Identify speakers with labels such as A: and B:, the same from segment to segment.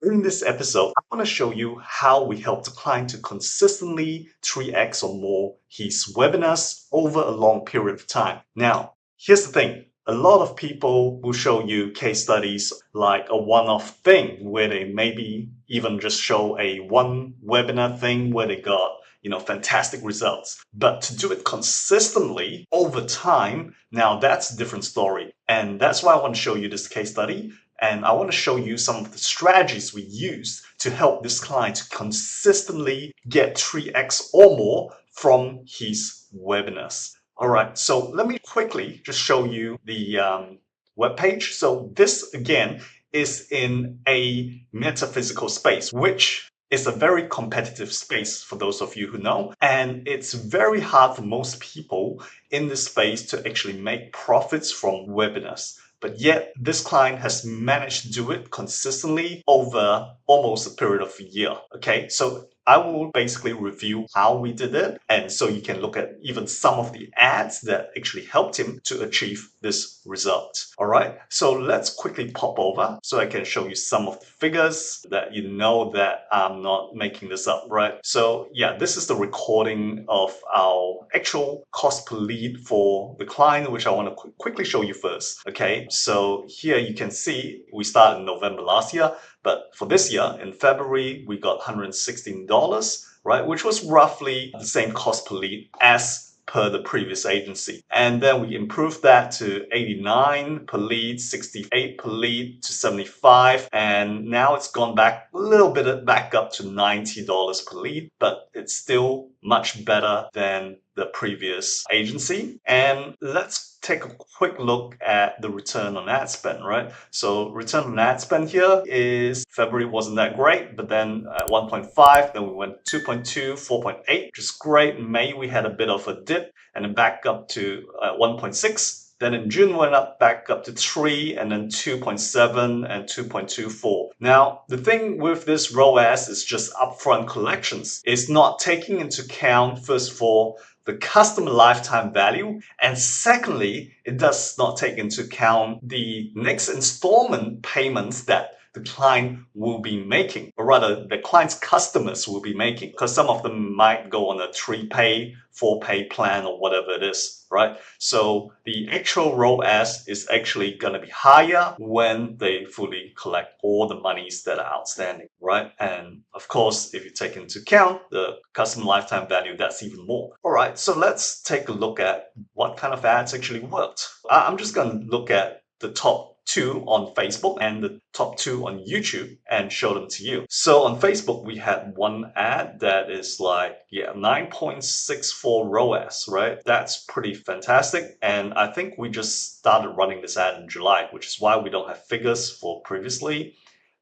A: In this episode, I want to show you how we help the client to consistently 3x or more his webinars over a long period of time. Now, here's the thing. A lot of people will show you case studies like a one-off thing where they maybe even just show a one webinar thing where they got fantastic results. But to do it consistently over time, now that's a different story. And that's why I want to show you this case study. And I want to show you some of the strategies we use to help this client to consistently get 3x or more from his webinars. All right, so let me quickly just show you the web page. So this again is in a metaphysical space, which is a very competitive space for those of you who know. And it's very hard for most people in this space to actually make profits from webinars. But yet this client has managed to do it consistently over almost a period of a year. Okay, so I will basically review how we did it. And so you can look at even some of the ads that actually helped him to achieve this result. All right, so let's quickly pop over so I can show you some of the figures that you know that I'm not making this up, right? So yeah, this is the recording of our actual cost per lead for the client, which I want to quickly show you first. Okay, so here you can see we started in November last year. But for this year, in February, we got $116, right? Which was roughly the same cost per lead as per the previous agency. And then we improved that to 89 per lead, 68 per lead to 75. And now it's gone back a little bit back up to $90 per lead, but it's still much better than the previous agency. And let's take a quick look at the return on ad spend, right? So return on ad spend here is February wasn't that great, but then at 1.5, then we went 2.2, 4.8, which is great. In May, we had a bit of a dip and then back up to 1.6. Then in June, went up back up to 3 and then 2.7 and 2.24. Now, the thing with this ROAS is just upfront collections. It's not taking into account, first of all, the customer lifetime value. And secondly, it does not take into account the next installment payments that the client will be making, or rather the client's customers will be making, because some of them might go on a 3-pay, 4-pay plan or whatever it is, right? So the actual ROAS is actually going to be higher when they fully collect all the monies that are outstanding, right? And of course, if you take into account the customer lifetime value, that's even more. All right, so let's take a look at what kind of ads actually worked. I'm just going to look at the top 2 on Facebook and the top 2 on YouTube and show them to you. So on Facebook, we had one ad that is like, 9.64 ROAS, right? That's pretty fantastic. And I think we just started running this ad in July, which is why we don't have figures for previously.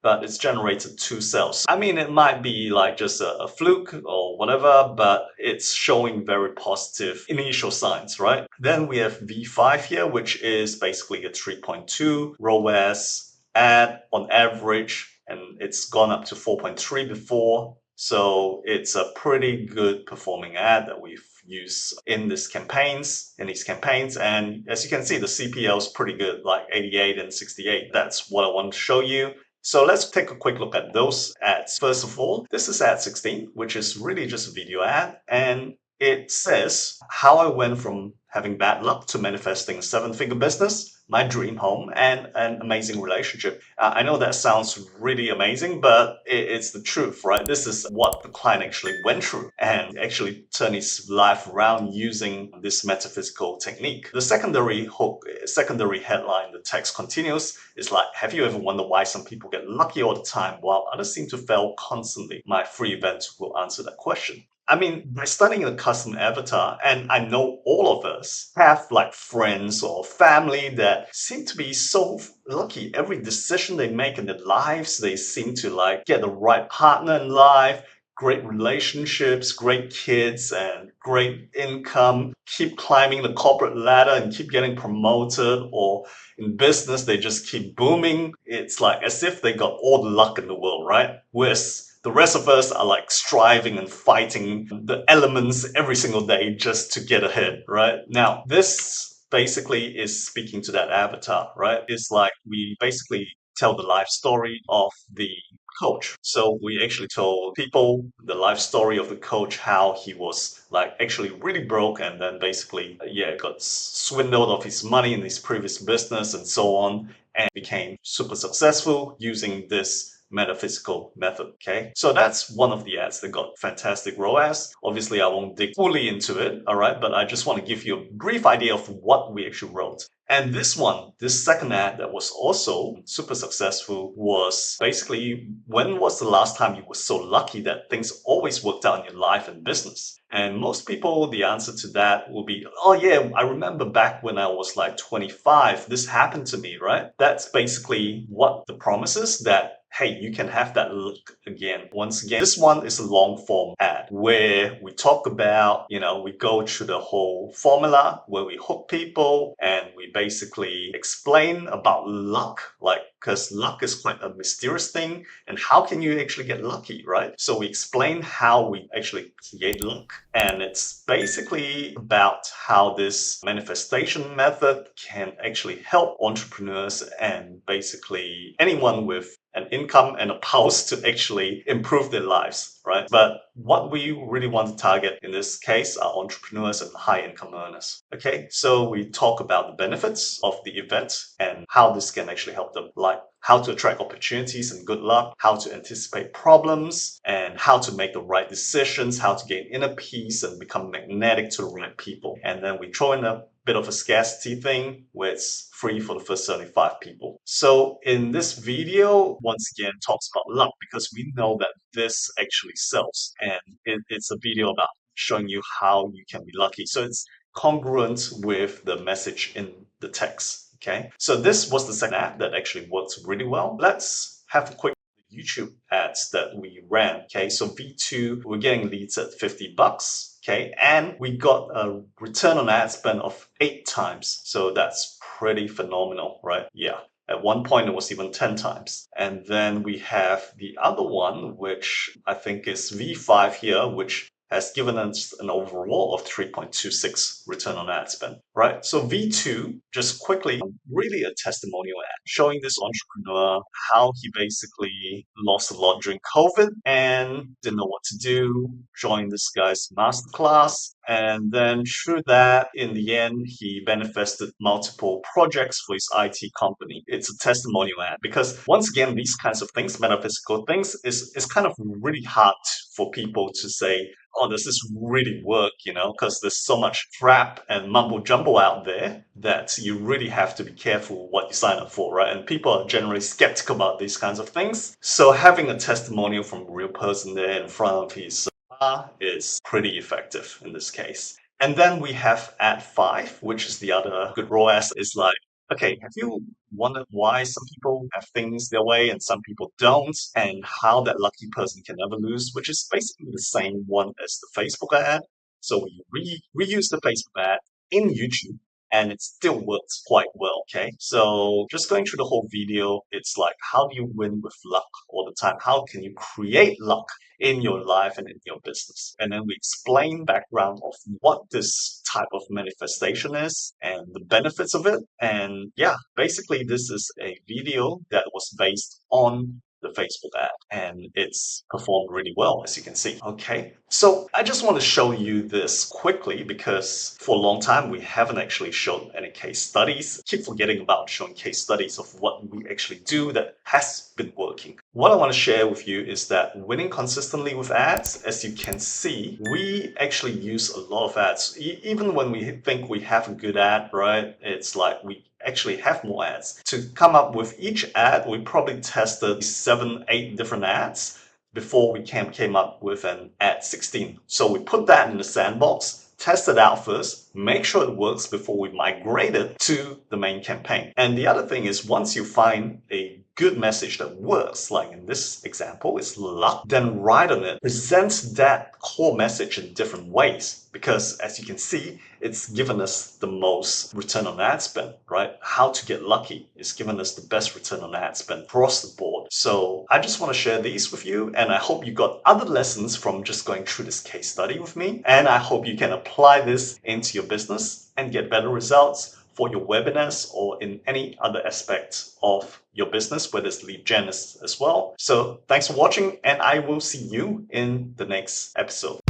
A: But it's generated 2 sales. I mean, it might be like just a fluke or whatever, but it's showing very positive initial signs, right? Then we have V5 here, which is basically a 3.2 ROAS ad on average, and it's gone up to 4.3 before. So it's a pretty good performing ad that we've used in these campaigns. And as you can see, the CPL is pretty good, like 88 and 68. That's what I want to show you. So let's take a quick look at those ads. First of all, this is ad 16, which is really just a video ad. And it says how I went from having bad luck to manifesting a 7-figure business, my dream home, and an amazing relationship. I know that sounds really amazing, but it's the truth, right? This is what the client actually went through and actually turned his life around using this metaphysical technique. The secondary headline, the text continues, is like, have you ever wondered why some people get lucky all the time while others seem to fail constantly? My free event will answer that question. I mean, by studying the custom avatar, and I know all of us have like friends or family that seem to be so lucky. Every decision they make in their lives, they seem to like get the right partner in life, great relationships, great kids, and great income, keep climbing the corporate ladder and keep getting promoted, or in business, they just keep booming. It's like as if they got all the luck in the world, right? Whereas the rest of us are like striving and fighting the elements every single day just to get ahead, right? Now, this basically is speaking to that avatar, right? It's like we basically tell the life story of the coach. So we actually told people the life story of the coach, how he was like actually really broke and then basically, yeah, got swindled of his money in his previous business and so on, and became super successful using this metaphysical method. Okay, so that's one of the ads that got fantastic ROAS. Obviously I won't dig fully into it, all right, but I just want to give you a brief idea of what we actually wrote. And this one, this second ad that was also super successful, was basically, when was the last time you were so lucky that things always worked out in your life and business? And most people, the answer to that will be, oh yeah, I remember back when I was like 25, this happened to me, right? That's basically what the promise is, that hey, you can have that look again. Once again, this one is a long form ad where we talk about, we go through the whole formula where we hook people and we basically explain about luck, like, because luck is quite a mysterious thing. And how can you actually get lucky, right? So we explain how we actually create luck. And it's basically about how this manifestation method can actually help entrepreneurs and basically anyone with an income and a pulse to actually improve their lives, right? But what we really want to target in this case are entrepreneurs and high income earners. Okay, so we talk about the benefits of the event and how this can actually help them, like how to attract opportunities and good luck, how to anticipate problems, and how to make the right decisions, how to gain inner peace and become magnetic to the right people. And then we throw in a bit of a scarcity thing where it's free for the first 75 people. So in this video, once again, talks about luck because we know that this actually sells, and it's a video about showing you how you can be lucky. So it's congruent with the message in the text. Okay, so this was the second ad that actually worked really well. Let's have a quick YouTube ads that we ran. Okay, so V2, we're getting leads at $50. Okay, and we got a return on ad spend of 8 times. So that's pretty phenomenal, right? Yeah. At one point, it was even 10 times. And then we have the other one, which I think is V5 here, which has given us an overall of 3.26 return on ad spend, right? So V2, just quickly, really a testimonial ad showing this entrepreneur how he basically lost a lot during COVID and didn't know what to do, joined this guy's masterclass, and then through that, in the end, he manifested multiple projects for his IT company. It's a testimonial ad because once again, these kinds of things, metaphysical things, is kind of really hard for people to say, oh, does this really work? Because there's so much crap and mumbo jumbo out there that you really have to be careful what you sign up for, right? And people are generally skeptical about these kinds of things. So having a testimonial from a real person there in front of his is pretty effective in this case. And then we have ad 5, which is the other good ROAS. Is like, okay, have you wondered why some people have things their way and some people don't, and how that lucky person can never lose, which is basically the same one as the Facebook ad. So we reuse the Facebook ad in YouTube and it still works quite well, okay? So just going through the whole video, it's like, how do you win with luck all the time? How can you create luck in your life and in your business? And then we explain background of what this type of manifestation is and the benefits of it. And yeah, basically this is a video that was based on the Facebook ad and it's performed really well, as you can see. Okay, so I just want to show you this quickly because for a long time we haven't actually shown any case studies. Keep forgetting about showing case studies of what we actually do that has been working. What I want to share with you is that winning consistently with ads, as you can see, we actually use a lot of ads. Even when we think we have a good ad, right? It's like we actually have more ads. To come up with each ad, we probably tested 7, 8 different ads before we came up with an ad 16. So we put that in the sandbox, test it out first, make sure it works before we migrate it to the main campaign. And the other thing is, once you find a good message that works, like in this example, it's luck, then write on it, present that core message in different ways. Because as you can see, it's given us the most return on ad spend, right? How to get lucky is giving us the best return on ad spend across the board. So I just want to share these with you, and I hope you got other lessons from just going through this case study with me. And I hope you can apply this into your business and get better results. for your webinars or in any other aspect of your business, whether it's lead gen as well. So thanks for watching, and I will see you in the next episode.